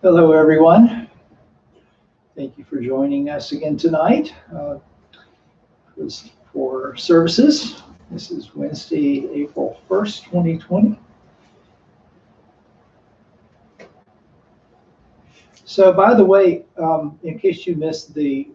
Hello, everyone. Thank you for joining us again tonight for services. This is Wednesday, April 1st, 2020. So, by the way, in case you missed the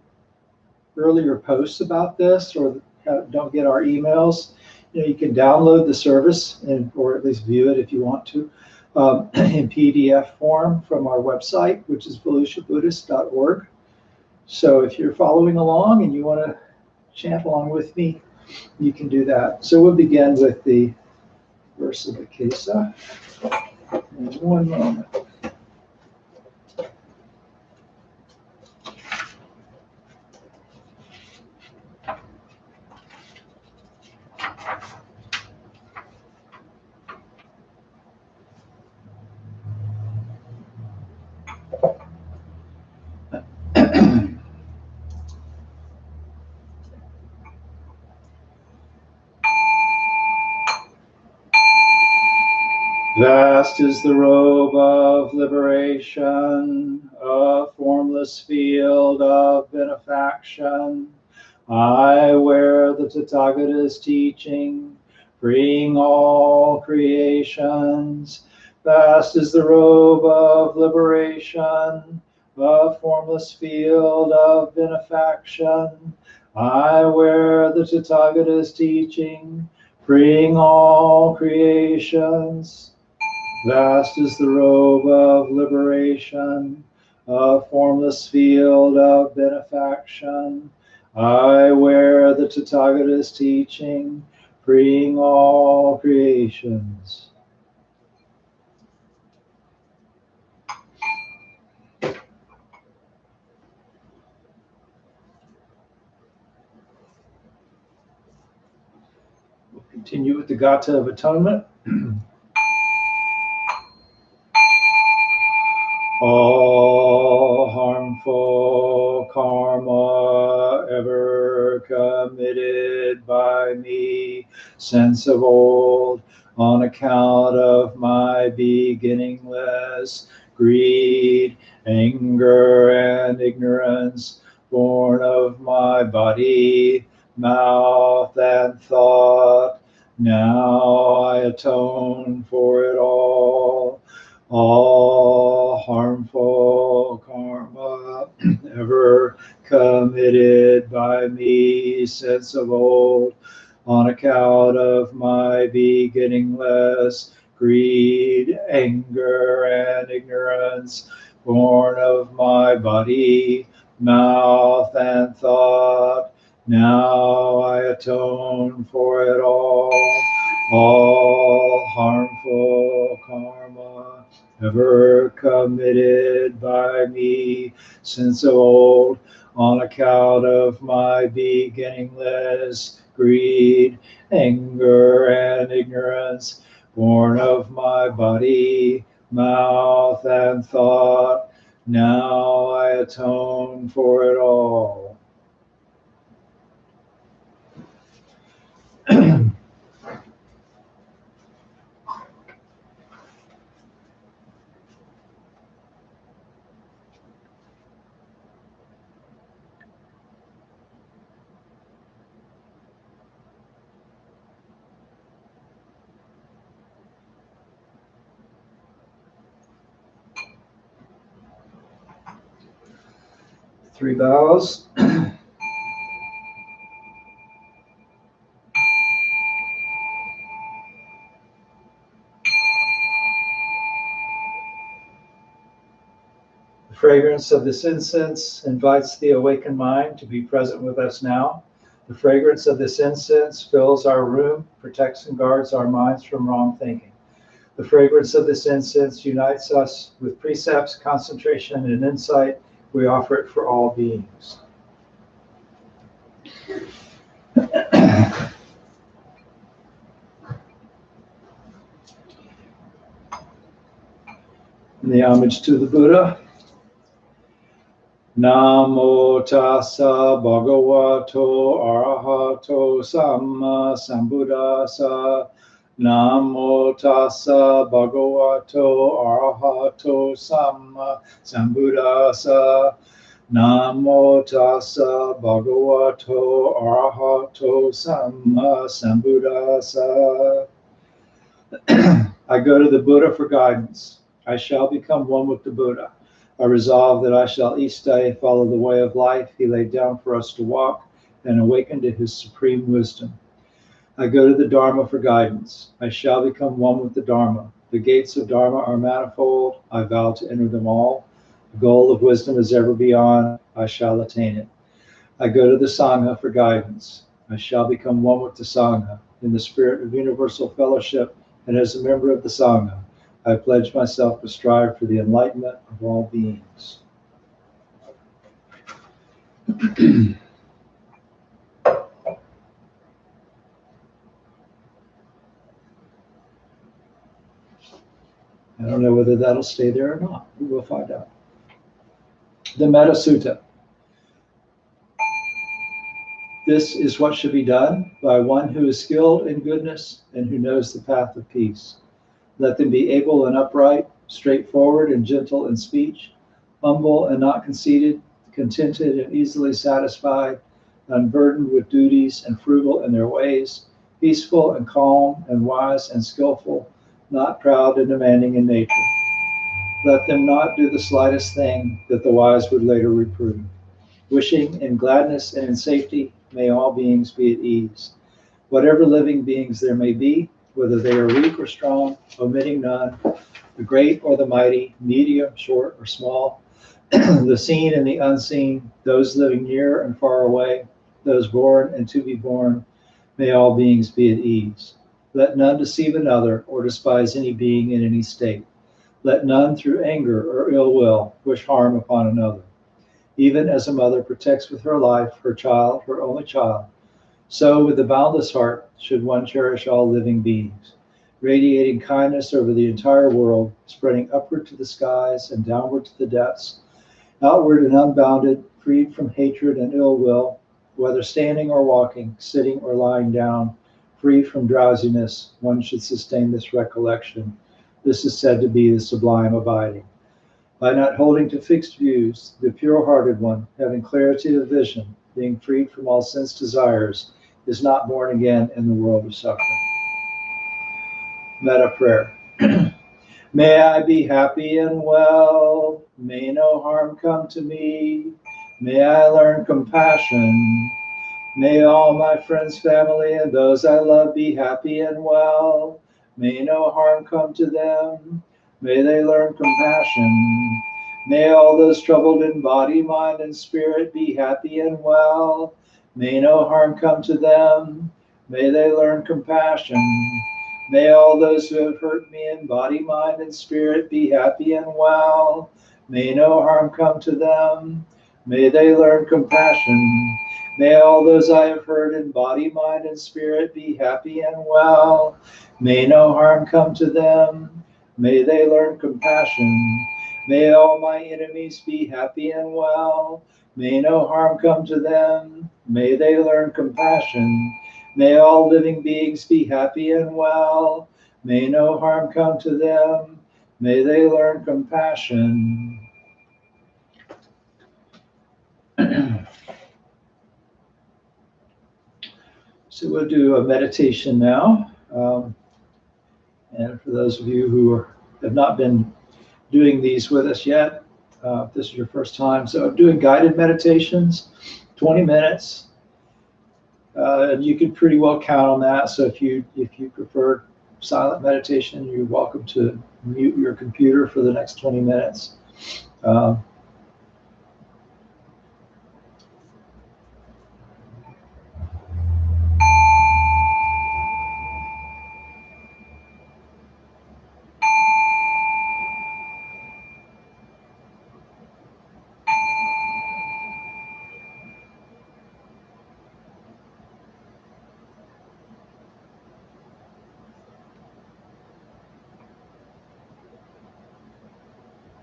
earlier posts about this or don't get our emails, you can download the service or at least view it if you want to in PDF form from our website, which is volusiabuddhist.org. So if you're following along and you want to chant along with me, you can do that. So we'll begin with the verse of the Kesa. In one moment. Vast is the robe of liberation, a formless field of benefaction. I wear the Tathagata's teaching, freeing all creations. Vast is the robe of liberation, a formless field of benefaction. I wear the Tathagata's teaching, freeing all creations. Vast is the robe of liberation, a formless field of benefaction. I wear the Tathagata's teaching, freeing all creations. We'll continue with the Gata of Atonement. All harmful karma ever committed by me since of old, on account of my beginningless greed, anger, and ignorance, born of my body, mouth, and thought, now I atone for it all. All harmful karma ever committed by me since of old, on account of my beginningless greed, anger, and ignorance, born of my body, mouth, and thought, now I atone for it all. All harmful karma ever committed by me since of old, on account of my beginningless greed, anger, and ignorance, born of my body, mouth, and thought, now I atone for it all. 3 bows. The fragrance of this incense invites the awakened mind to be present with us now. The fragrance of this incense fills our room, protects and guards our minds from wrong thinking. The fragrance of this incense unites us with precepts, concentration, and insight. We offer it for all beings. In the homage to the Buddha. Namo tassa bhagavato arahato samma sambuddhassa. Namo tassa bhagavato arahato samma sambuddhassa. Namo tassa bhagavato arahato samma sambuddhassa. I go to the Buddha for guidance. I shall become one with the Buddha. I resolve that I shall each day follow the way of life he laid down for us to walk and awaken to his supreme wisdom. I go to the Dharma for guidance. I shall become one with the Dharma. The gates of Dharma are manifold. I vow to enter them all. The goal of wisdom is ever beyond. I shall attain it. I go to the Sangha for guidance. I shall become one with the Sangha. In the spirit of universal fellowship and as a member of the Sangha, I pledge myself to strive for the enlightenment of all beings. I don't know whether that'll stay there or not. We will find out. The Metta Sutta. This is what should be done by one who is skilled in goodness and who knows the path of peace. Let them be able and upright, straightforward and gentle in speech, humble and not conceited, contented and easily satisfied, unburdened with duties and frugal in their ways, peaceful and calm and wise and skillful, not proud and demanding in nature. Let them not do the slightest thing that the wise would later reprove. Wishing in gladness and in safety, may all beings be at ease. Whatever living beings there may be, whether they are weak or strong, omitting none, the great or the mighty, medium, short, or small, the seen and the unseen, those living near and far away, those born and to be born, may all beings be at ease. Let none deceive another or despise any being in any state. Let none through anger or ill will wish harm upon another. Even as a mother protects with her life her child, her only child, so with a boundless heart should one cherish all living beings, radiating kindness over the entire world, spreading upward to the skies and downward to the depths, outward and unbounded, freed from hatred and ill will, whether standing or walking, sitting or lying down, free from drowsiness. One should sustain this recollection. This is said to be the sublime abiding. By not holding to fixed views, the pure-hearted one, having clarity of vision, being freed from all sense desires, is not born again in the world of suffering. Metta prayer. May I be happy and well. May no harm come to me. May I learn compassion. May all my friends, family, and those I love be happy and well. May no harm come to them. May they learn compassion. May all those troubled in body, mind, and spirit be happy and well. May no harm come to them. May they learn compassion. May all those who have hurt me in body, mind, and spirit be happy and well. May no harm come to them. May they learn compassion. May all those I have hurt in body, mind, and spirit be happy and well. May no harm come to them. May they learn compassion. May all my enemies be happy and well. May no harm come to them. May they learn compassion. May all living beings be happy and well. May no harm come to them. May they learn compassion. So we'll do a meditation now. And for those of you who have not been doing these with us yet, if this is your first time. So I'm doing guided meditations, 20 minutes. And you can pretty well count on that. So if you prefer silent meditation, you're welcome to mute your computer for the next 20 minutes.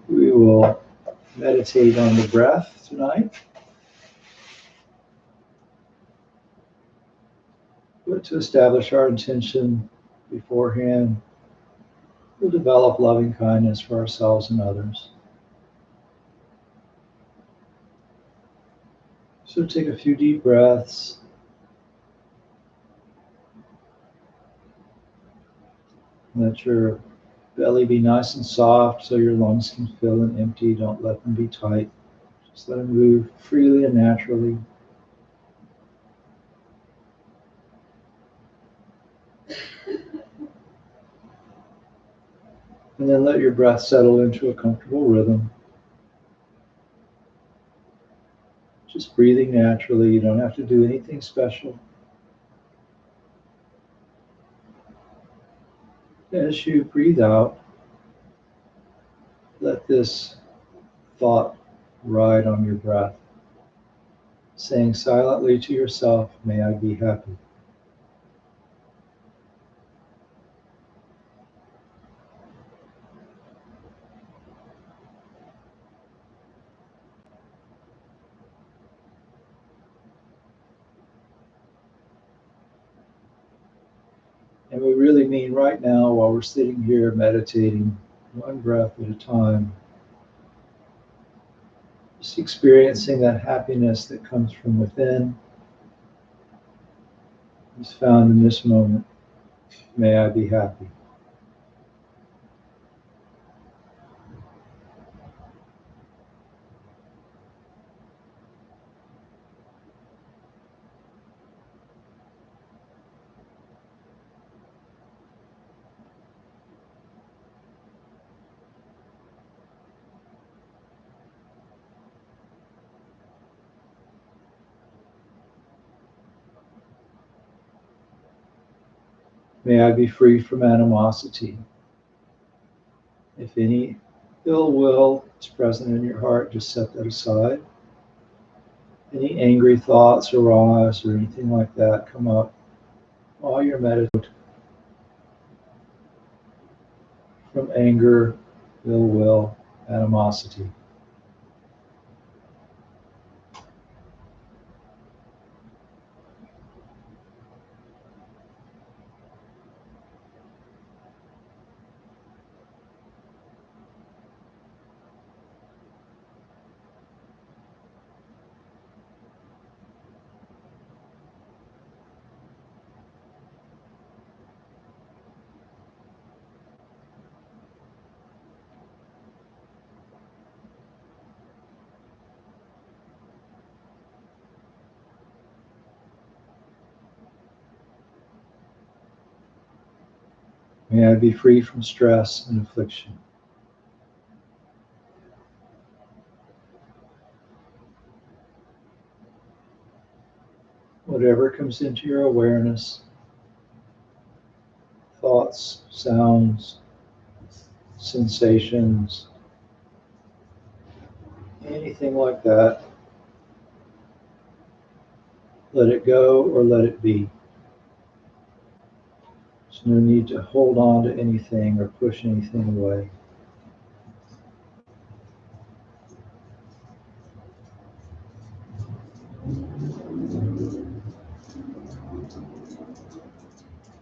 We will meditate on the breath tonight. But to establish our intention beforehand, we'll develop loving kindness for ourselves and others. So take a few deep breaths. Let your belly be nice and soft so your lungs can fill and empty. Don't let them be tight. Just let them move freely and naturally. And then let your breath settle into a comfortable rhythm. Just breathing naturally. You don't have to do anything special. As you breathe out, let this thought ride on your breath, saying silently to yourself, "May I be happy." And we really mean right now, while we're sitting here meditating, one breath at a time, just experiencing that happiness that comes from within is found in this moment. May I be happy. May I be free from animosity. If any ill will is present in your heart, just set that aside. Any angry thoughts arise or anything like that come up while you're meditating, from anger, ill will, animosity. May I be free from stress and affliction. Whatever comes into your awareness, thoughts, sounds, sensations, anything like that, let it go or let it be. There's no need to hold on to anything or push anything away.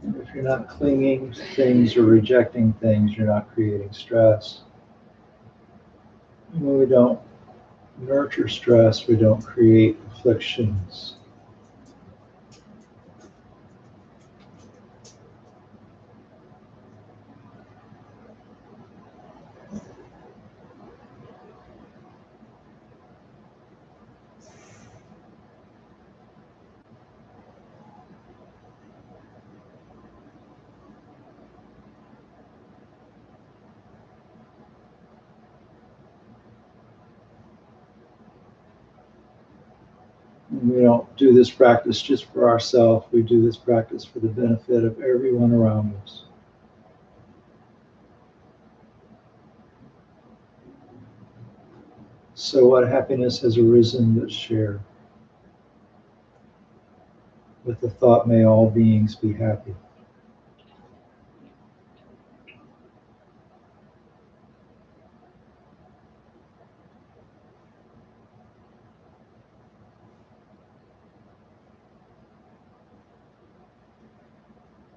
If you're not clinging to things or rejecting things, you're not creating stress. When we don't nurture stress, we don't create afflictions. We don't do this practice just for ourselves. We do this practice for the benefit of everyone around us. So what happiness has arisen that's shared? With the thought, may all beings be happy.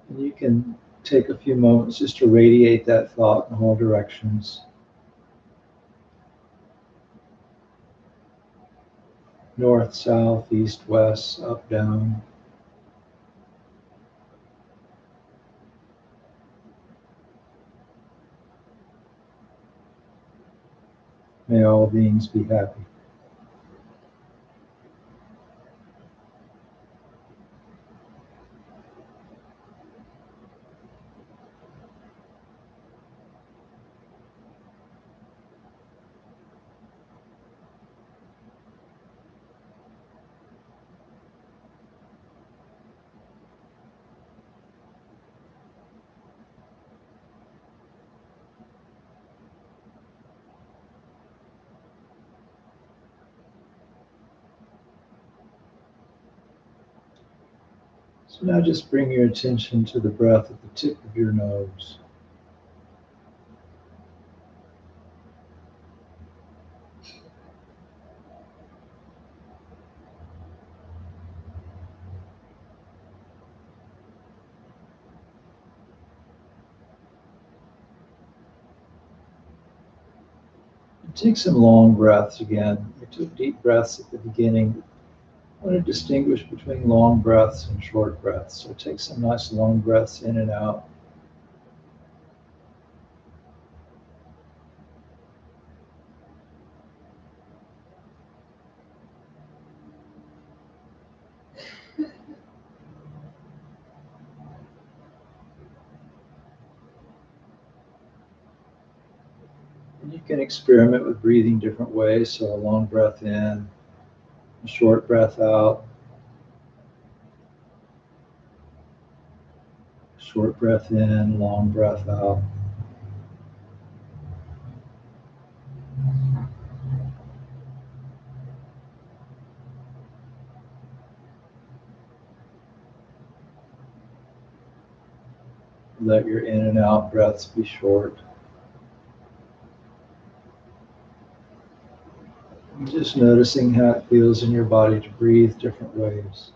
And you can take a few moments just to radiate that thought in all directions. North, south, east, west, up, down. May all beings be happy. So now just bring your attention to the breath at the tip of your nose. Take some long breaths again. I took deep breaths at the beginning. I want to distinguish between long breaths and short breaths. So take some nice long breaths in and out. And you can experiment with breathing different ways. So a long breath in, a short breath out, short breath in, long breath out. Let your in and out breaths be short. And just noticing how it feels in your body to breathe different ways.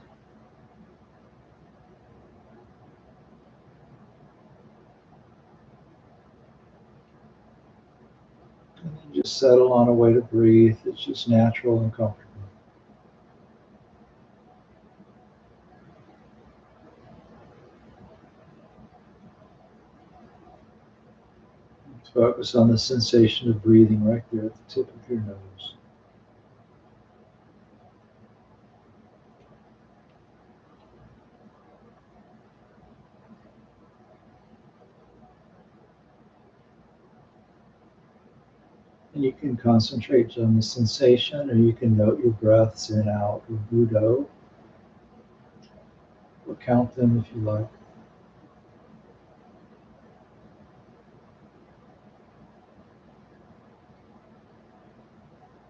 And then just settle on a way to breathe that's just natural and comfortable. Focus on the sensation of breathing right there at the tip of your nose. And you can concentrate on the sensation, or you can note your breaths in, out, or budo, or count them if you like.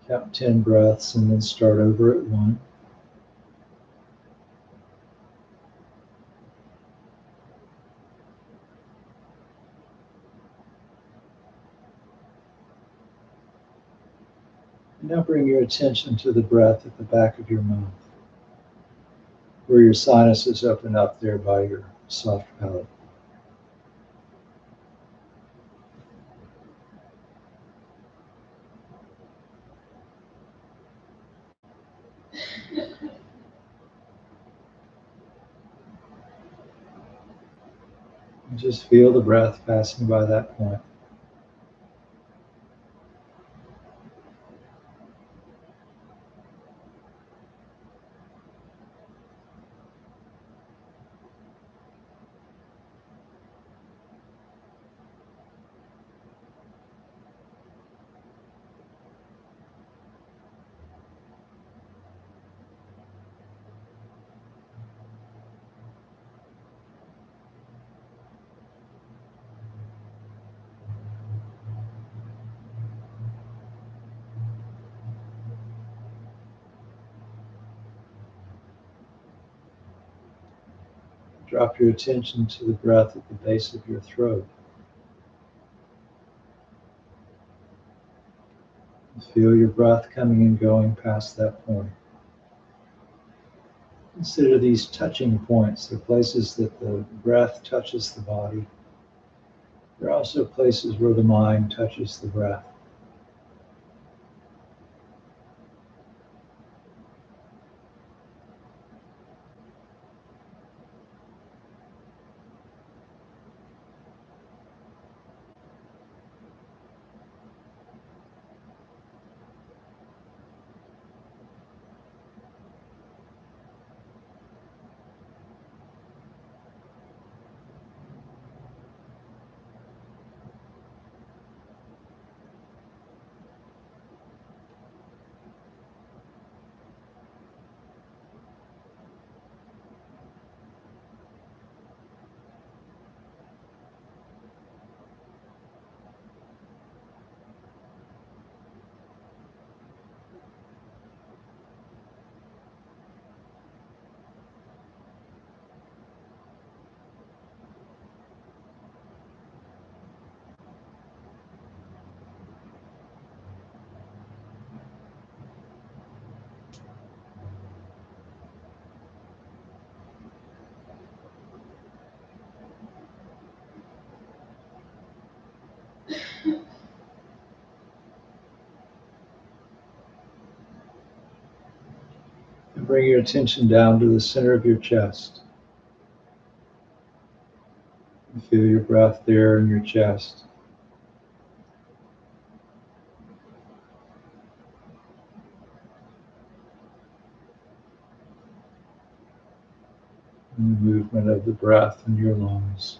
Count 10 breaths and then start over at 1. And now bring your attention to the breath at the back of your mouth, where your sinuses open up there by your soft palate. And just feel the breath passing by that point. Drop your attention to the breath at the base of your throat. Feel your breath coming and going past that point. Consider these touching points, the places that the breath touches the body. There are also places where the mind touches the breath. And bring your attention down to the center of your chest. And feel your breath there in your chest. And the movement of the breath in your lungs.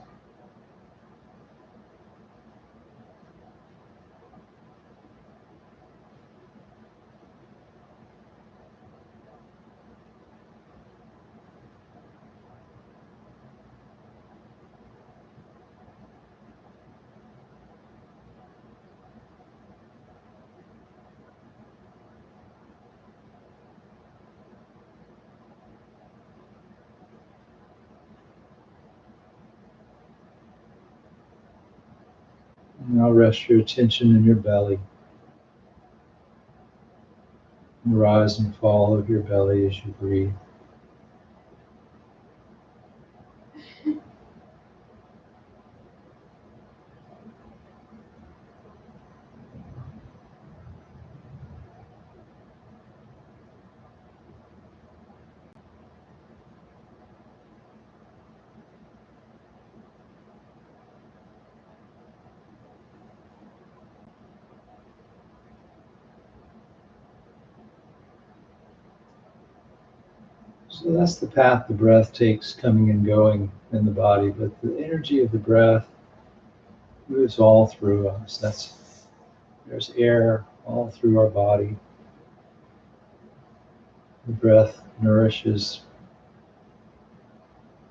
Now rest your attention in your belly. The rise and fall of your belly as you breathe. So that's the path the breath takes coming and going in the body, but the energy of the breath moves all through us. There's air all through our body. The breath nourishes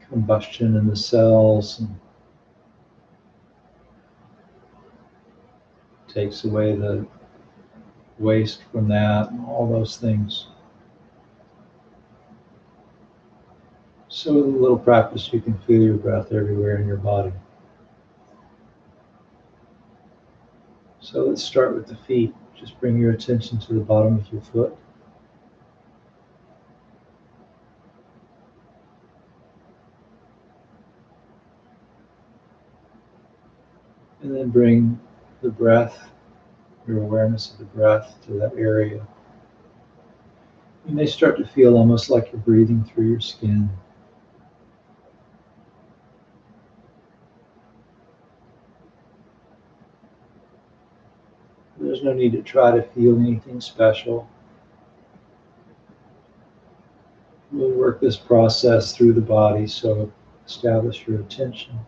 combustion in the cells and takes away the waste from that and all those things. So with a little practice, you can feel your breath everywhere in your body. So let's start with the feet. Just bring your attention to the bottom of your foot. And then bring the breath, your awareness of the breath to that area. You may start to feel almost like you're breathing through your skin. There's no need to try to feel anything special. We'll work this process through the body, so establish your attention.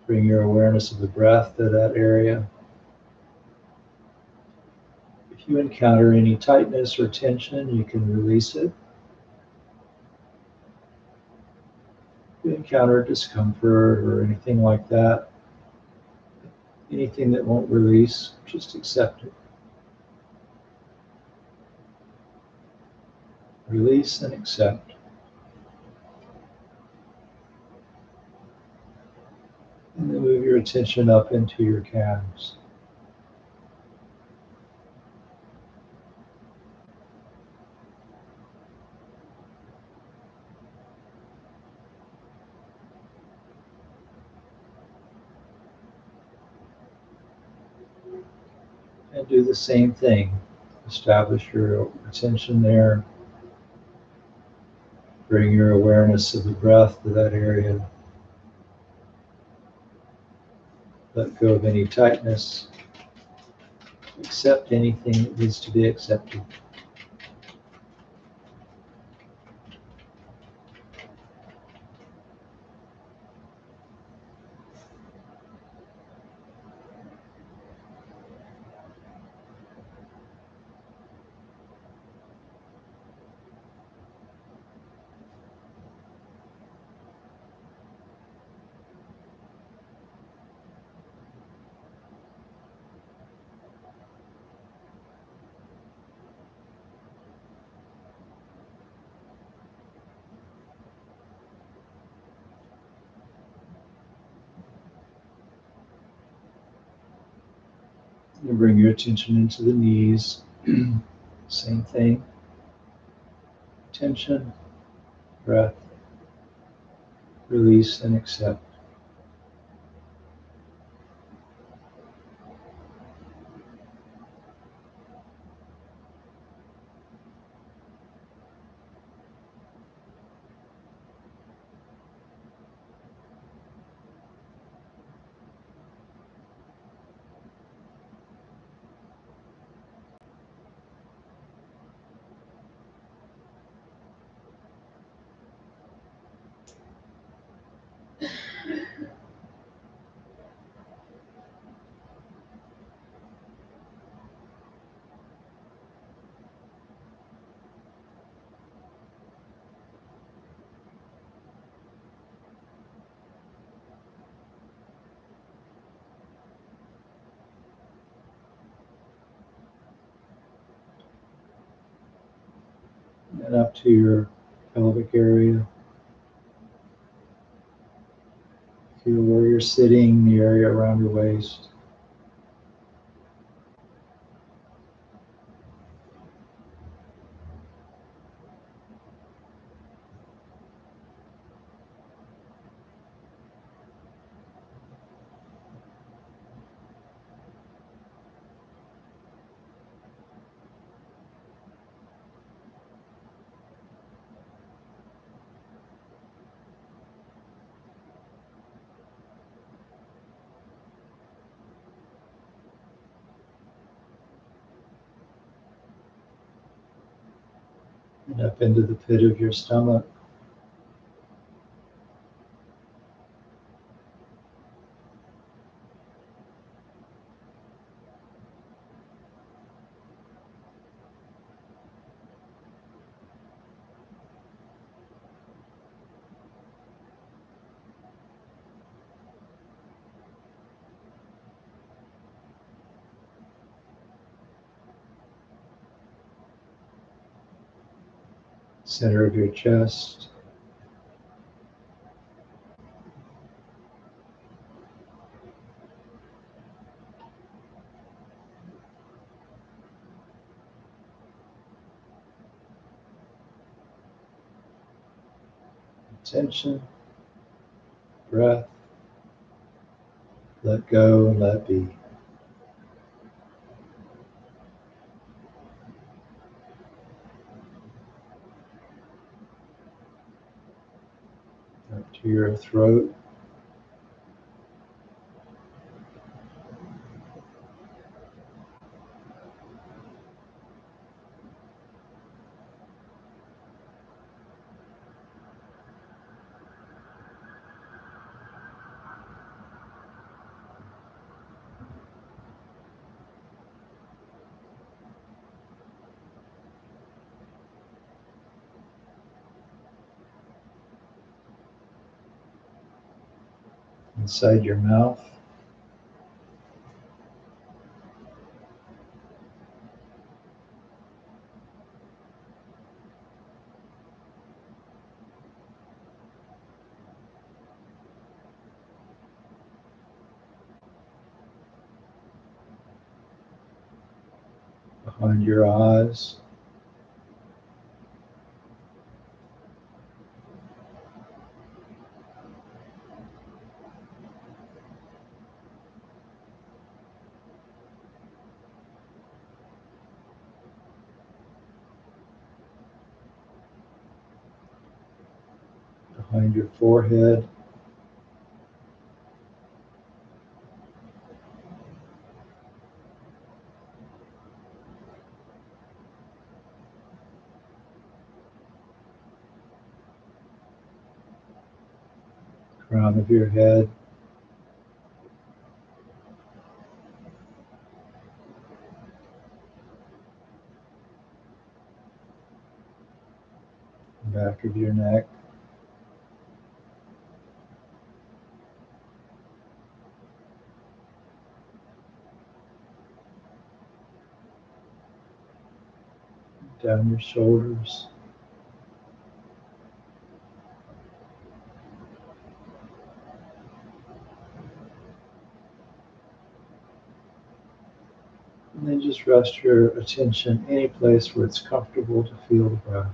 Bring your awareness of the breath to that area. If you encounter any tightness or tension, you can release it. If you encounter discomfort or anything like that, anything that won't release, just accept it. Release and accept. attention up into your calves. And do the same thing. Establish your attention there. Bring your awareness of the breath to that area. Let go of any tightness. Accept anything that needs to be accepted. You bring your attention into the knees. Same thing. Tension, breath, release and accept. And up to your pelvic area. Feel where you're sitting, the area around your waist. And up into the pit of your stomach. Center of your chest. Tension, breath, let go and let be. Up to your throat. Inside your mouth. behind your eyes. Behind your forehead. Crown of your head. Back of your neck. Down your shoulders. And then just rest your attention any place where it's comfortable to feel the breath.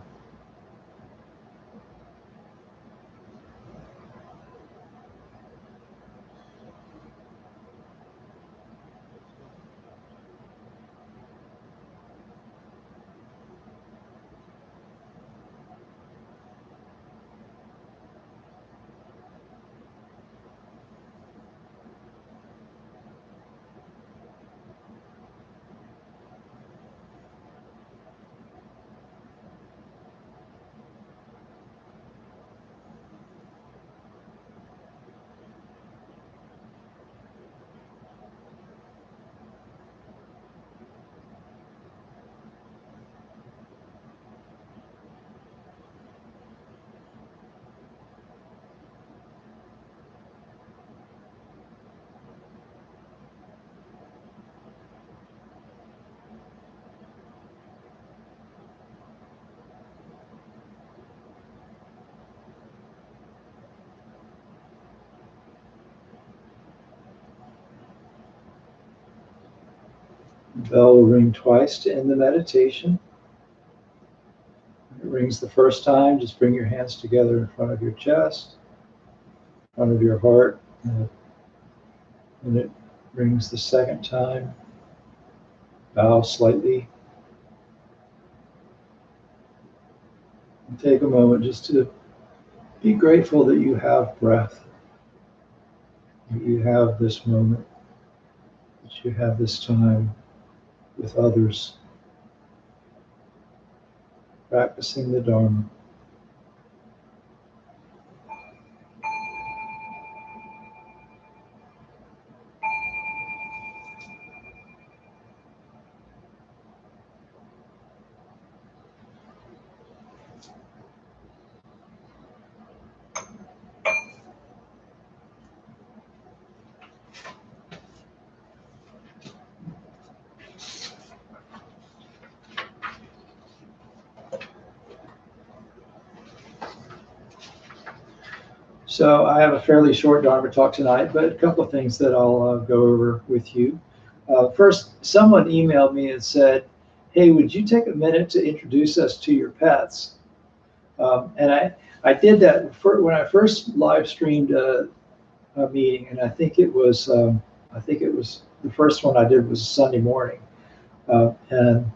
The bell will ring twice to end the meditation. When it rings the first time, just bring your hands together in front of your chest, in front of your heart. And when it rings the second time, bow slightly. And take a moment just to be grateful that you have breath, that you have this moment, that you have this time with others, practicing the Dharma. So I have a fairly short Dharma talk tonight, but a couple of things that I'll go over with you. First, someone emailed me and said, hey, would you take a minute to introduce us to your pets? And I did that when I first live streamed a meeting, and I think it was the first one I did was a Sunday morning. And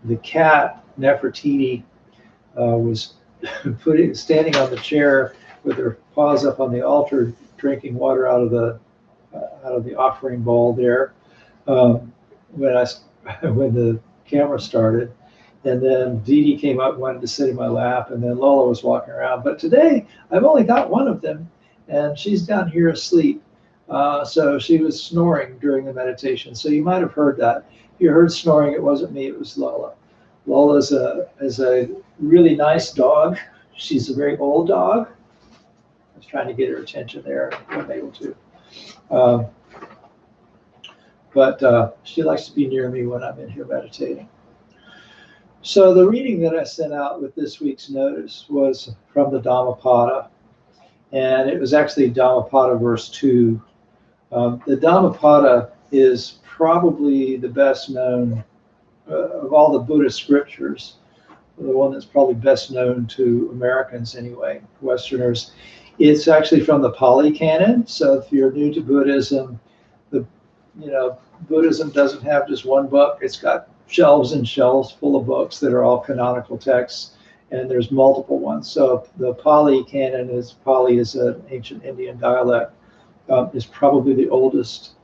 the cat, Nefertiti, was standing on the chair with her paws up on the altar, drinking water out of the offering bowl there. When the camera started, and then Dee Dee came up and wanted to sit in my lap, and then Lola was walking around. But today I've only got one of them, and she's down here asleep. So she was snoring during the meditation. So you might have heard that. If you heard snoring, it wasn't me, it was Lola. Lola is a really nice dog. She's a very old dog. I was trying to get her attention there, wasn't able to. But she likes to be near me when I'm in here meditating. So the reading that I sent out with this week's notice was from the Dhammapada, and it was actually Dhammapada verse 2. The Dhammapada is probably the best known of all the Buddhist scriptures, the one that's probably best known to Americans anyway, Westerners. It's actually from the Pali Canon. So if you're new to Buddhism, the Buddhism doesn't have just one book. It's got shelves and shelves full of books that are all canonical texts, and there's multiple ones. So the Pali Canon Pali is an ancient Indian dialect, is probably the oldest,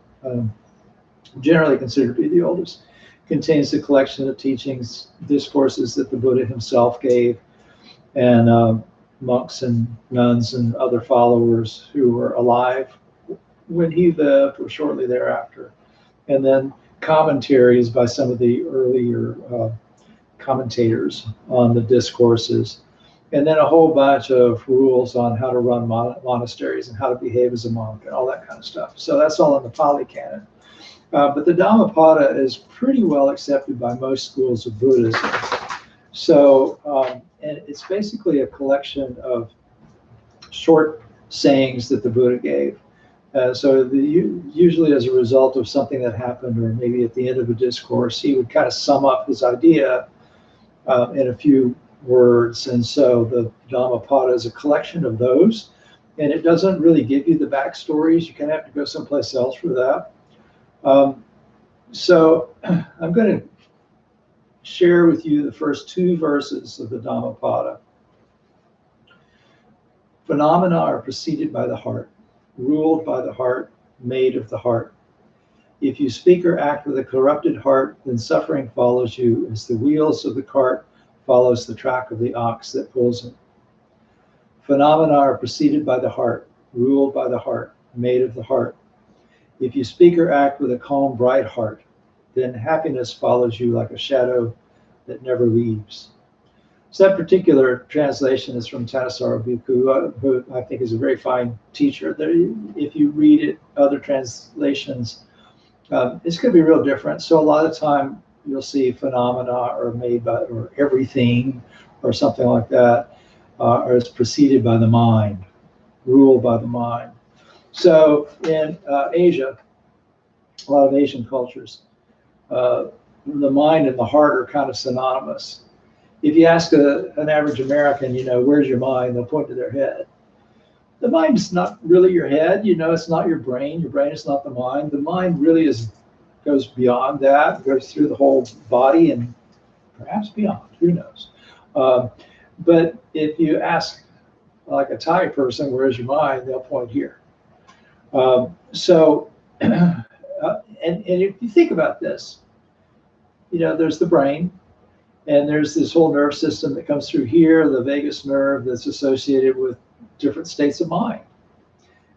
generally considered to be the oldest. Contains a collection of teachings, discourses that the Buddha himself gave, and monks and nuns and other followers who were alive when he lived or shortly thereafter. And then commentaries by some of the earlier commentators on the discourses. And then a whole bunch of rules on how to run monasteries and how to behave as a monk and all that kind of stuff. So that's all in the Pali Canon. But the Dhammapada is pretty well accepted by most schools of Buddhism. So, and it's basically a collection of short sayings that the Buddha gave. Usually as a result of something that happened, or maybe at the end of a discourse, he would kind of sum up his idea in a few words. And so the Dhammapada is a collection of those. And it doesn't really give you the backstories. You kind of have to go someplace else for that. So I'm going to share with you the first two verses of the Dhammapada. Phenomena are preceded by the heart, ruled by the heart, made of the heart. If you speak or act with a corrupted heart, then suffering follows you as the wheels of the cart follows the track of the ox that pulls it. Phenomena are preceded by the heart, ruled by the heart, made of the heart. If you speak or act with a calm, bright heart, then happiness follows you like a shadow that never leaves. So that particular translation is from Thanissaro Bhikkhu, who I think is a very fine teacher. If you read it, other translations, it's going to be real different. So a lot of time you'll see phenomena or made by, or everything, or something like that, or it's preceded by the mind, ruled by the mind. So in Asia, a lot of Asian cultures, the mind and the heart are kind of synonymous. If you ask an average American, where's your mind? They'll point to their head. The mind is not really your head. It's not your brain. Your brain is not the mind. The mind really goes beyond that, goes through the whole body and perhaps beyond. Who knows? But if you ask like a Thai person, where's your mind? They'll point here. And if you think about this, there's the brain, and there's this whole nerve system that comes through here, the vagus nerve that's associated with different states of mind.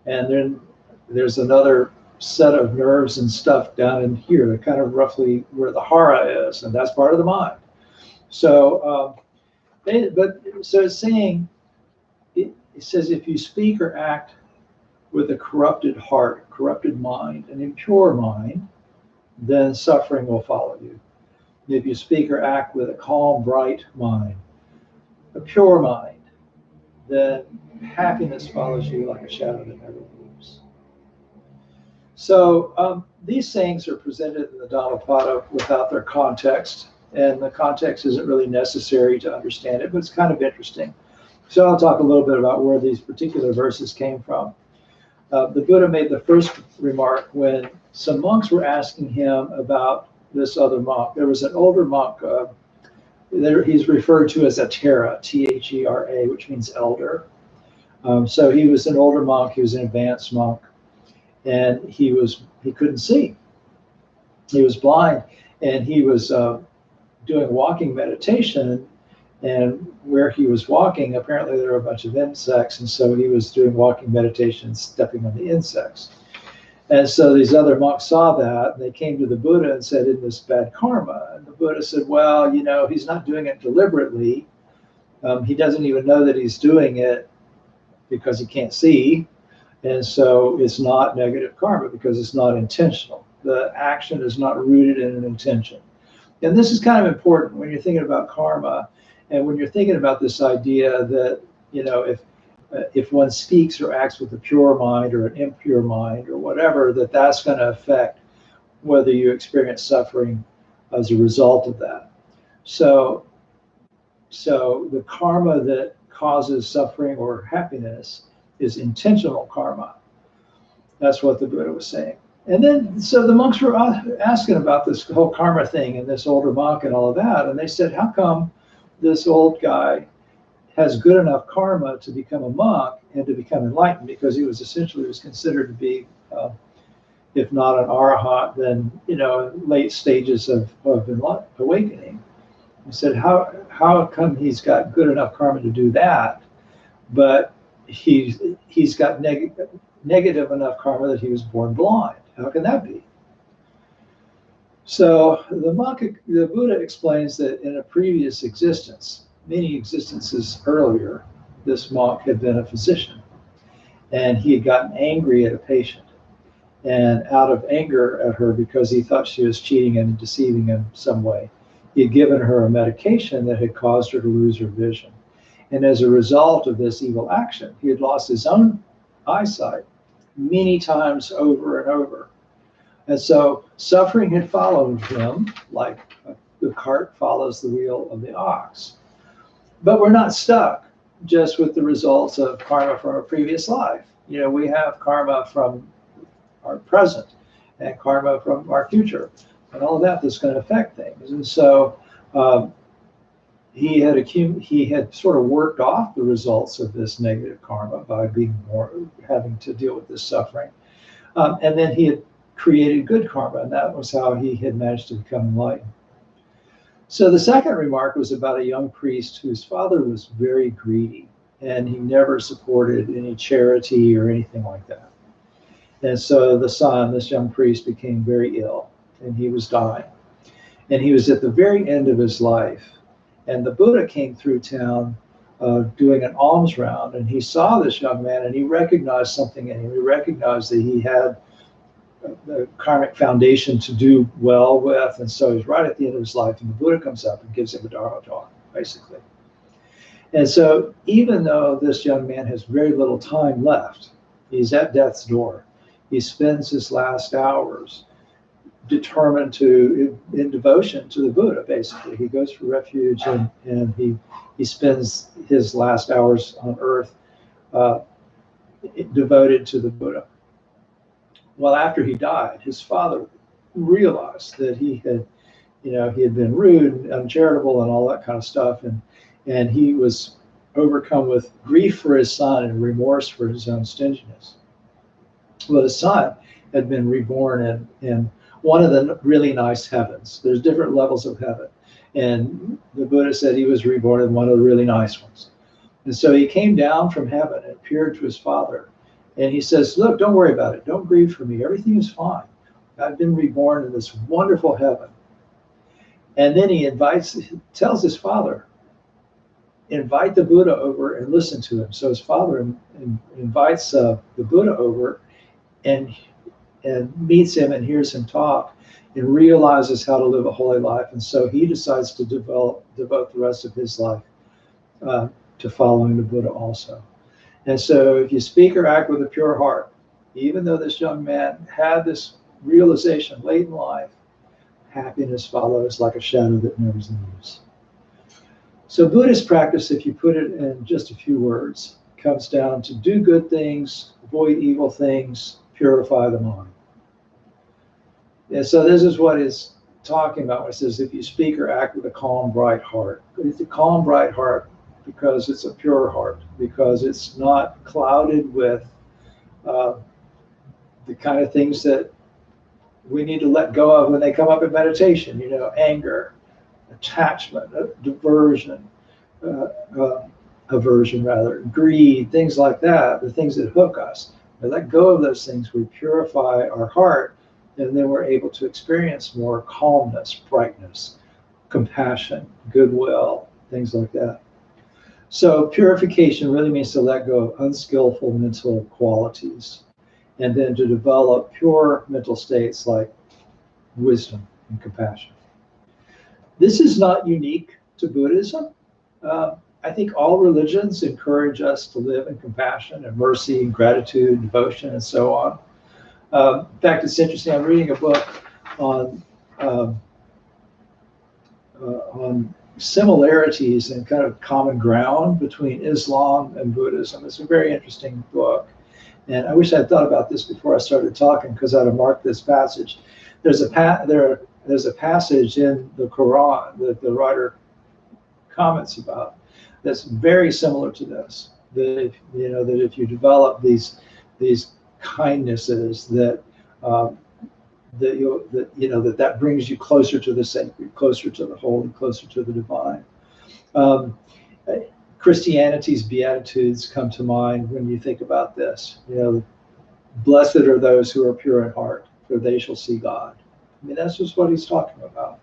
And then there's another set of nerves and stuff down in here, kind of roughly where the hara is, and that's part of the mind. So, so it's saying, it says if you speak or act with a corrupted heart, corrupted mind, an impure mind, then suffering will follow you. If you speak or act with a calm, bright mind, a pure mind, then happiness follows you like a shadow that never leaves. So these sayings are presented in the Dhammapada without their context, and the context isn't really necessary to understand it, but it's kind of interesting. So I'll talk a little bit about where these particular verses came from. The Buddha made the first remark when some monks were asking him about this other monk. There was an older monk, he's referred to as a Thera, T-H-E-R-A, which means elder. So he was an older monk, he was an advanced monk, and he couldn't see. He was blind, and he was doing walking meditation, and where he was walking, apparently there were a bunch of insects, and so he was doing walking meditation, stepping on the insects. And so these other monks saw that, and they came to the Buddha and said, "Isn't this bad karma?" And the Buddha said, "Well, he's not doing it deliberately. He doesn't even know that he's doing it because he can't see. And so it's not negative karma because it's not intentional. The action is not rooted in an intention." And this is kind of important when you're thinking about karma, and when you're thinking about this idea that, if one speaks or acts with a pure mind or an impure mind or whatever, that's going to affect whether you experience suffering as a result of that. So the karma that causes suffering or happiness is intentional karma. That's what the Buddha was saying. And then, so the monks were asking about this whole karma thing and this older monk and all of that. And they said, how come this old guy has good enough karma to become a monk and to become enlightened? Because he was essentially considered to be, if not an arahant, then, late stages of awakening. He said, how come he's got good enough karma to do that, but he's got negative enough karma that he was born blind? How can that be? So the Buddha explains that in a previous existence, many existences earlier, this monk had been a physician, and he had gotten angry at a patient, and out of anger at her because he thought she was cheating and deceiving him some way, he had given her a medication that had caused her to lose her vision. And as a result of this evil action, he had lost his own eyesight many times over and over. And so suffering had followed him like the cart follows the wheel of the ox. But we're not stuck just with the results of karma from a previous life. We have karma from our present and karma from our future and all of that that's going to affect things. And so he had sort of worked off the results of this negative karma by having to deal with this suffering. And then he had created good karma, and that was how he had managed to become enlightened. So the second remark was about a young priest whose father was very greedy, and he never supported any charity or anything like that. And so the son, this young priest, became very ill, and he was dying. And he was at the very end of his life. And the Buddha came through town doing an alms round, and he saw this young man, and he recognized something in him. He recognized that he had the karmic foundation to do well with, and so he's right at the end of his life, and the Buddha comes up and gives him a Dharma talk, basically. And so even though this young man has very little time left, he's at death's door, he spends his last hours determined in devotion to the Buddha, basically. He goes for refuge, and he spends his last hours on earth devoted to the Buddha. Well, after he died, his father realized that he had been rude and uncharitable and all that kind of stuff, and he was overcome with grief for his son and remorse for his own stinginess. Well, his son had been reborn in one of the really nice heavens. There's different levels of heaven, and the Buddha said he was reborn in one of the really nice ones. And so he came down from heaven and appeared to his father. And he says, look, don't worry about it. Don't grieve for me. Everything is fine. I've been reborn in this wonderful heaven. And then he tells his father, invite the Buddha over and listen to him. So his father invites the Buddha over and meets him and hears him talk and realizes how to live a holy life. And so he decides to devote the rest of his life to following the Buddha also. And so if you speak or act with a pure heart, even though this young man had this realization late in life, happiness follows like a shadow that never leaves. So Buddhist practice, if you put it in just a few words, comes down to do good things, avoid evil things, purify the mind. And so this is what it's talking about when it says if you speak or act with a calm, bright heart. It's a calm, bright heart because it's a pure heart, because it's not clouded with the kind of things that we need to let go of when they come up in meditation, anger, attachment, diversion, aversion rather, greed, things like that, the things that hook us. We let go of those things, we purify our heart, and then we're able to experience more calmness, brightness, compassion, goodwill, things like that. So purification really means to let go of unskillful mental qualities and then to develop pure mental states like wisdom and compassion. This is not unique to Buddhism. I think all religions encourage us to live in compassion and mercy and gratitude, devotion, and so on. In fact, it's interesting. I'm reading a book on on similarities and kind of common ground between Islam and Buddhism. It's a very interesting book. And I wish I'd thought about this before I started talking, because I'd have marked this passage. There's a passage in the Quran that the writer comments about that's very similar to this. That if you develop these kindnesses, that brings you closer to the sacred, closer to the holy, closer to the divine. Christianity's Beatitudes come to mind when you think about this. Blessed are those who are pure in heart, for they shall see God. I mean, that's just what he's talking about.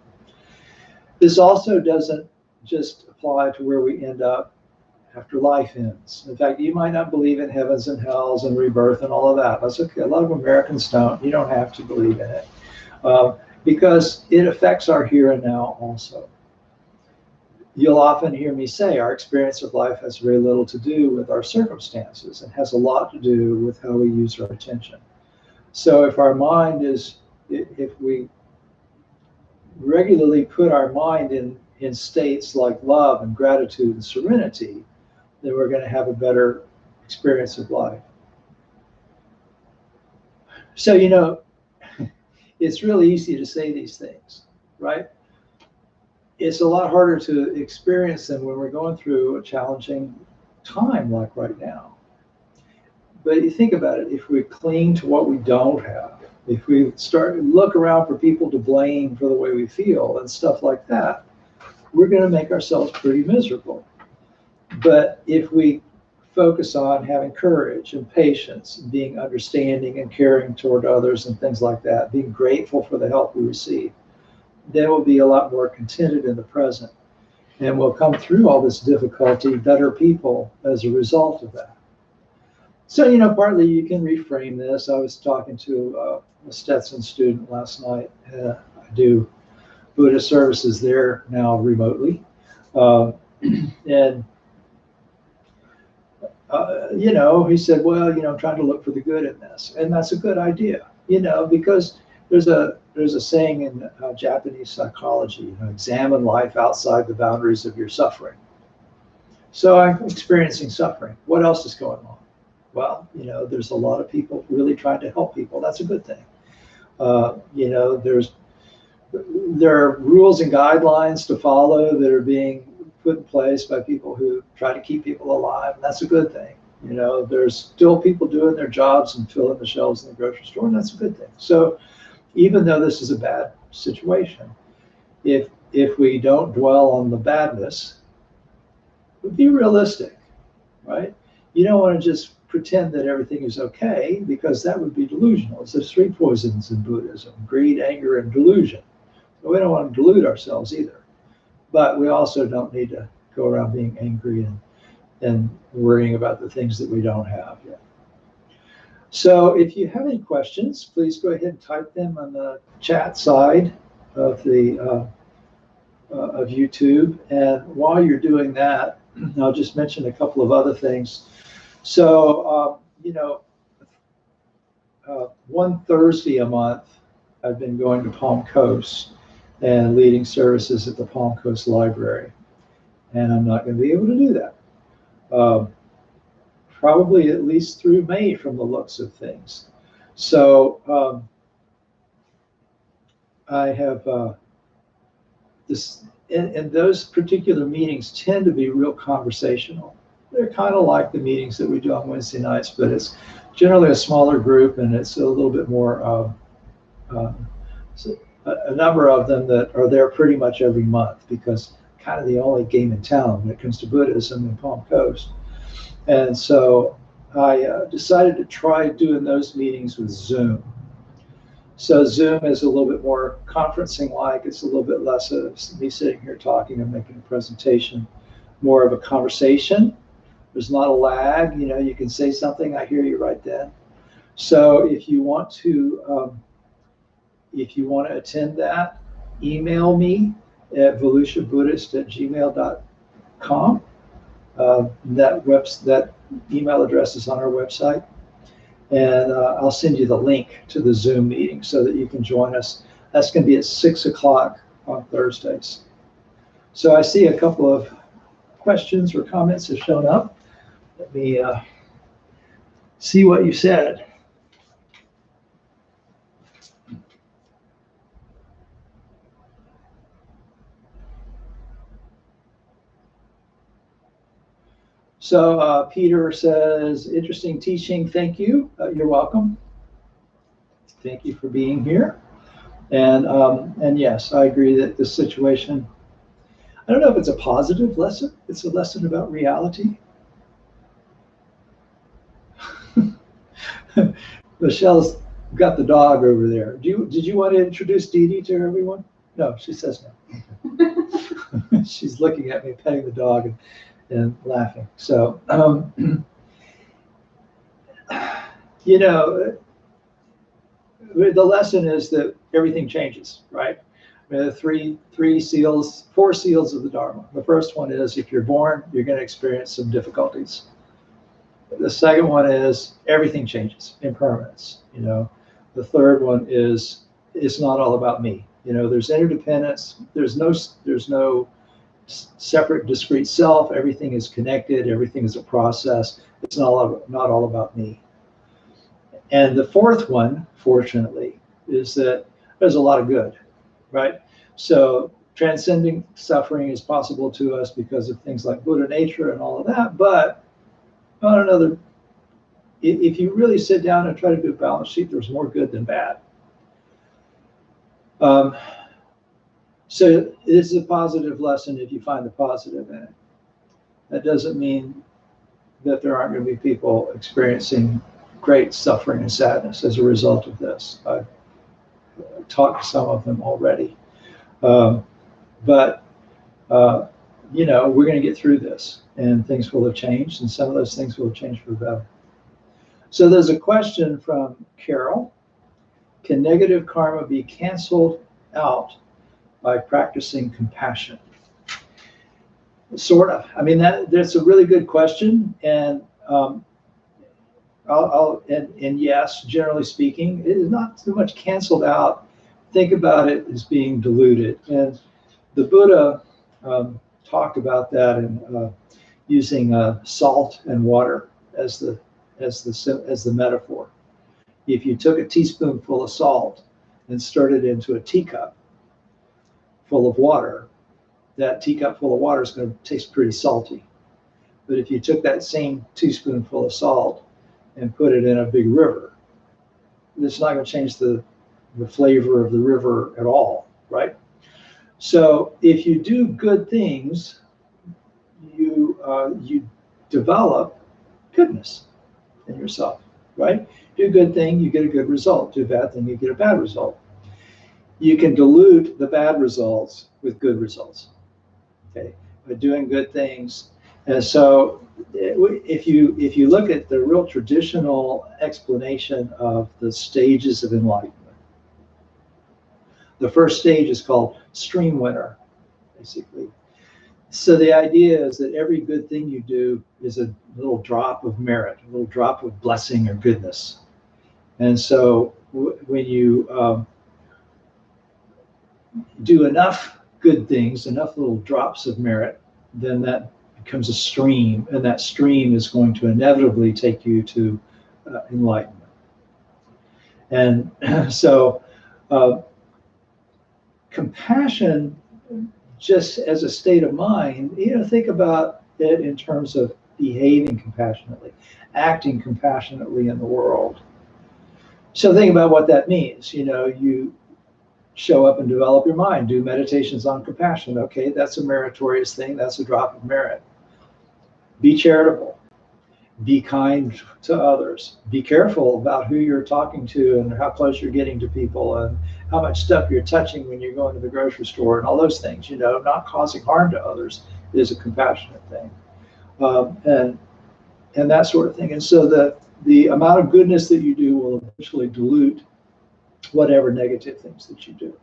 This also doesn't just apply to where we end up after life ends. In fact, you might not believe in heavens and hells and rebirth and all of that. That's okay. A lot of Americans don't. You don't have to believe in it, because it affects our here and now also. You'll often hear me say our experience of life has very little to do with our circumstances and has a lot to do with how we use our attention. So if we regularly put our mind in states like love and gratitude and serenity, then we're going to have a better experience of life. So, it's really easy to say these things, right? It's a lot harder to experience them when we're going through a challenging time like right now. But you think about it, if we cling to what we don't have, if we start to look around for people to blame for the way we feel and stuff like that, we're going to make ourselves pretty miserable. But if we focus on having courage and patience, and being understanding and caring toward others and things like that, being grateful for the help we receive, then we'll be a lot more contented in the present. And we'll come through all this difficulty better people as a result of that. So, partly you can reframe this. I was talking to a Stetson student last night. I do Buddhist services there now remotely. He said, well, I'm trying to look for the good in this. And that's a good idea, because there's a saying in Japanese psychology, examine life outside the boundaries of your suffering. So I'm experiencing suffering. What else is going on? Well, there's a lot of people really trying to help people. That's a good thing. There are rules and guidelines to follow that are being put in place by people who try to keep people alive, and that's a good thing. There's still people doing their jobs and filling the shelves in the grocery store, and that's a good thing. So even though this is a bad situation, if we don't dwell on the badness, be realistic, right? You don't want to just pretend that everything is okay, because that would be delusional. It's the three poisons in Buddhism: greed, anger, and delusion. So we don't want to delude ourselves either. But we also don't need to go around being angry and worrying about the things that we don't have yet. So if you have any questions, please go ahead and type them on the chat side of the of YouTube. And while you're doing that, I'll just mention a couple of other things. So, one Thursday a month, I've been going to Palm Coast and leading services at the Palm Coast Library. And I'm not going to be able to do that. Probably at least through May from the looks of things. So I have this, and those particular meetings tend to be real conversational. They're kind of like the meetings that we do on Wednesday nights, but it's generally a smaller group, and it's a little bit more, a number of them that are there pretty much every month, because kind of the only game in town when it comes to Buddhism in Palm Coast. And so I decided to try doing those meetings with Zoom. So Zoom is a little bit more conferencing-like. It's a little bit less of me sitting here talking and making a presentation, more of a conversation. There's not a lag. You can say something, I hear you right then. So if you want to attend that, email me at volusiabuddhist@gmail.com. That email address is on our website, and I'll send you the link to the Zoom meeting so that you can join us. That's going to be at 6 o'clock on Thursdays. So I see a couple of questions or comments have shown up. Let me see what you said. So Peter says, interesting teaching. Thank you. You're welcome. Thank you for being here. And yes, I agree that this situation, I don't know if it's a positive lesson. It's a lesson about reality. Michelle's got the dog over there. Did you want to introduce Dee Dee to everyone? No, she says no. She's looking at me, petting the dog and laughing. So, you know, the lesson is that everything changes, right? The four seals of the Dharma. The first one is if you're born, you're going to experience some difficulties. The second one is everything changes, impermanence. You know, the third one is it's not all about me. You know, there's interdependence. There's no separate, discrete self. Everything is connected. Everything is a process. It's not all about me. And the fourth one, fortunately, is that there's a lot of good, right? So transcending suffering is possible to us because of things like Buddha nature and all of that. But on another, if you really sit down and try to do a balance sheet, there's more good than bad. So this is a positive lesson if you find the positive in it. That doesn't mean that there aren't going to be people experiencing great suffering and sadness as a result of this. I've talked to some of them already. But you know, we're going to get through this and things will have changed, and some of those things will have changed for the better. So there's a question from Carol. Can negative karma be canceled out by practicing compassion? Sort of. I mean, that's a really good question, and and yes, generally speaking, it is not so much canceled out. Think about it as being diluted, and the Buddha talked about that in using salt and water as the metaphor. If you took a teaspoonful of salt and stirred it into a teacup full of water, that teacup full of water is going to taste pretty salty. But if you took that same teaspoonful of salt and put it in a big river, it's not going to change the flavor of the river at all, right? So if you do good things, you develop goodness in yourself, right? Do a good thing, you get a good result. Do a bad thing, you get a bad result. You can dilute the bad results with good results, okay, by doing good things. And so if you look at the real traditional explanation of the stages of enlightenment, the first stage is called stream winner, basically. So the idea is that every good thing you do is a little drop of merit, a little drop of blessing or goodness. And so when you do enough good things, enough little drops of merit, then that becomes a stream, and that stream is going to inevitably take you to enlightenment. And so compassion, just as a state of mind, you know, think about it in terms of behaving compassionately, acting compassionately in the world. So think about what that means. You know, you show up and develop your mind, do meditations on compassion. Okay, that's a meritorious thing. That's a drop of merit. Be charitable. Be kind to others. Be careful about who you're talking to and how close you're getting to people and how much stuff you're touching when you're going to the grocery store and all those things. You know, not causing harm to others is a compassionate thing, and that sort of thing. And so the amount of goodness that you do will eventually dilute whatever negative things that you do.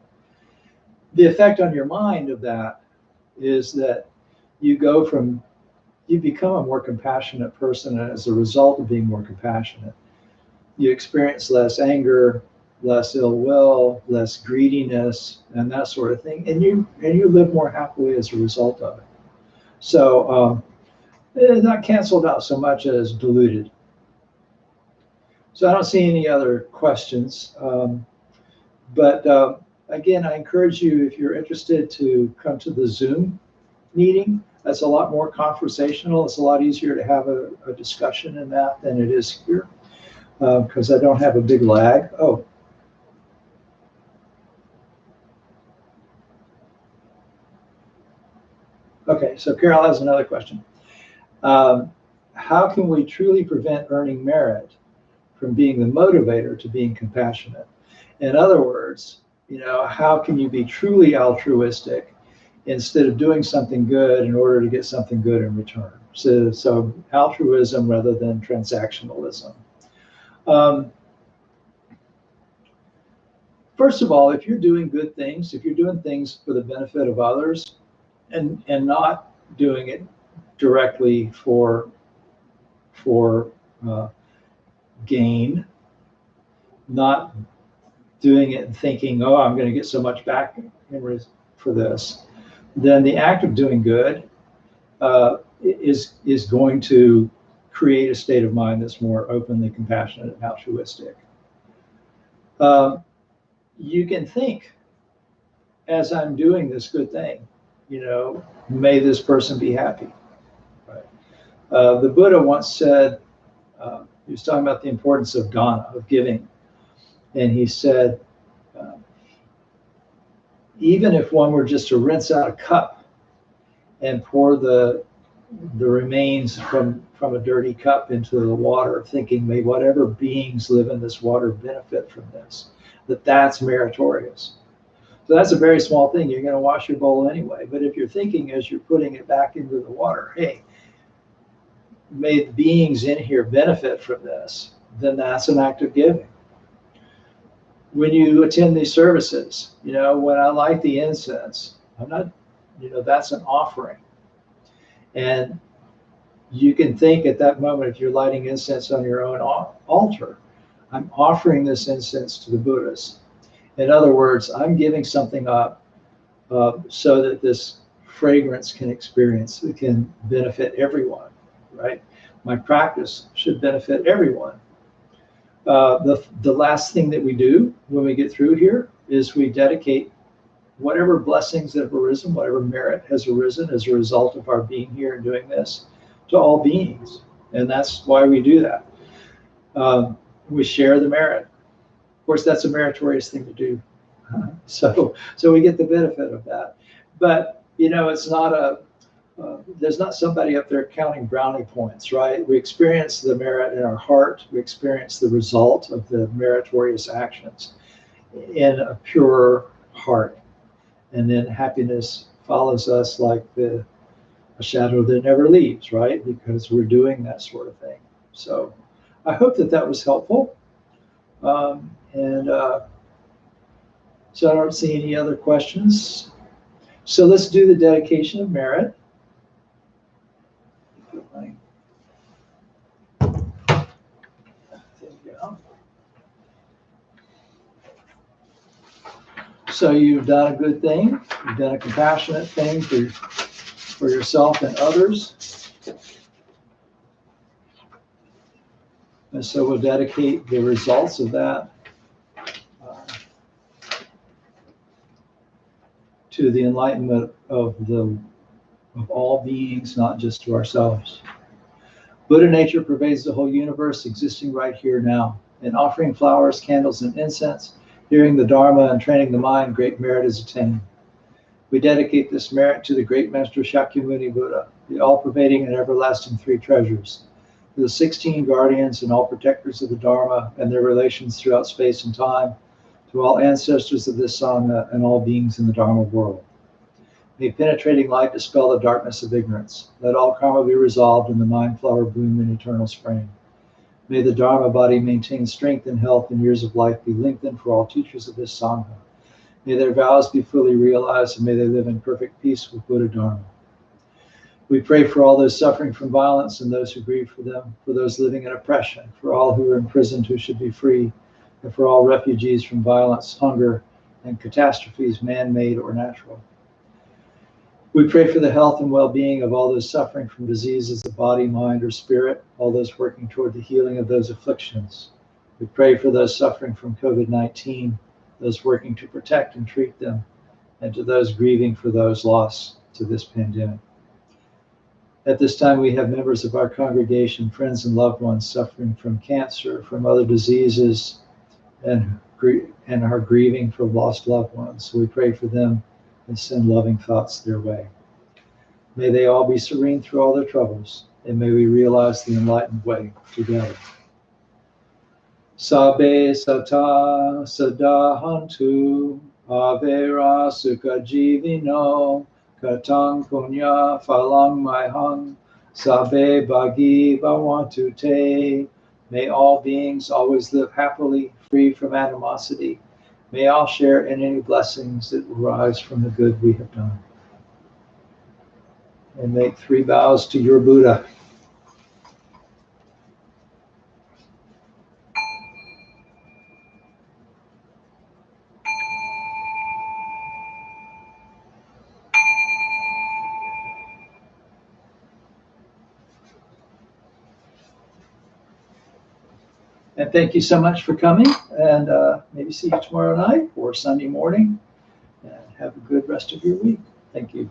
The effect on your mind of that is that you become a more compassionate person, and as a result of being more compassionate, you experience less anger, less ill will, less greediness, and that sort of thing. And you live more happily as a result of it. So not canceled out so much as diluted. So I don't see any other questions. But again, I encourage you, if you're interested, to come to the Zoom meeting. That's a lot more conversational. It's a lot easier to have a discussion in that than it is here, because I don't have a big lag. Oh. Okay, so Carol has another question. How can we truly prevent earning merit from being the motivator to being compassionate? In other words, how can you be truly altruistic instead of doing something good in order to get something good in return? So altruism rather than transactionalism. First of all, if you're doing good things, if you're doing things for the benefit of others, and not doing it directly for gain, not doing it and thinking, oh, I'm going to get so much back for this, then the act of doing good is going to create a state of mind that's more openly compassionate and altruistic. You can think, as I'm doing this good thing, may this person be happy. Right? The Buddha once said, he was talking about the importance of dana, of giving. And he said, even if one were just to rinse out a cup and pour the remains from a dirty cup into the water, thinking, may whatever beings live in this water benefit from this, that's meritorious. So that's a very small thing. You're going to wash your bowl anyway. But if you're thinking as you're putting it back into the water, hey, may the beings in here benefit from this, then that's an act of giving. When you attend these services, when I light the incense, I'm not, that's an offering. And you can think at that moment, if you're lighting incense on your own altar, I'm offering this incense to the Buddhas. In other words, I'm giving something up so that this fragrance it can benefit everyone, right? My practice should benefit everyone. The last thing that we do when we get through here is we dedicate whatever blessings that have arisen, whatever merit has arisen as a result of our being here and doing this, to all beings. And that's why we do that. We share the merit. Of course, that's a meritorious thing to do. So we get the benefit of that. But, it's not there's not somebody up there counting brownie points, right? We experience the merit in our heart. We experience the result of the meritorious actions in a pure heart. And then happiness follows us like a shadow that never leaves, right? Because we're doing that sort of thing. So I hope that was helpful. So I don't see any other questions. So let's do the dedication of merit. So you've done a good thing. You've done a compassionate thing for yourself and others. And so we'll dedicate the results of that to the enlightenment of all beings, not just to ourselves. Buddha nature pervades the whole universe, existing right here now. In offering flowers, candles, and incense, hearing the Dharma and training the mind, great merit is attained. We dedicate this merit to the great Master Shakyamuni Buddha, the all-pervading and everlasting three treasures, to the 16 guardians and all protectors of the Dharma and their relations throughout space and time, to all ancestors of this Sangha and all beings in the Dharma world. May penetrating light dispel the darkness of ignorance. Let all karma be resolved and the mind flower bloom in eternal spring. May the Dharma body maintain strength and health, and years of life be lengthened for all teachers of this Sangha. May their vows be fully realized, and may they live in perfect peace with Buddha Dharma. We pray for all those suffering from violence and those who grieve for them, for those living in oppression, for all who are imprisoned who should be free, and for all refugees from violence, hunger, and catastrophes, man-made or natural. We pray for the health and well-being of all those suffering from diseases of body, mind, or spirit, all those working toward the healing of those afflictions. We pray for those suffering from COVID-19, those working to protect and treat them, and to those grieving for those lost to this pandemic. At this time, we have members of our congregation, friends and loved ones suffering from cancer, from other diseases, and are grieving for lost loved ones. So we pray for them and send loving thoughts their way. May they all be serene through all their troubles, and may we realize the enlightened way together. Sabe sata sadahantu avera sukha jivino katang punya phalang maihang sabe bhagi bhavantu te. May all beings always live happily, free from animosity. May all share in any blessings that arise from the good we have done. And make 3 bows to your Buddha. And thank you so much for coming, and maybe see you tomorrow night or Sunday morning, and have a good rest of your week. Thank you.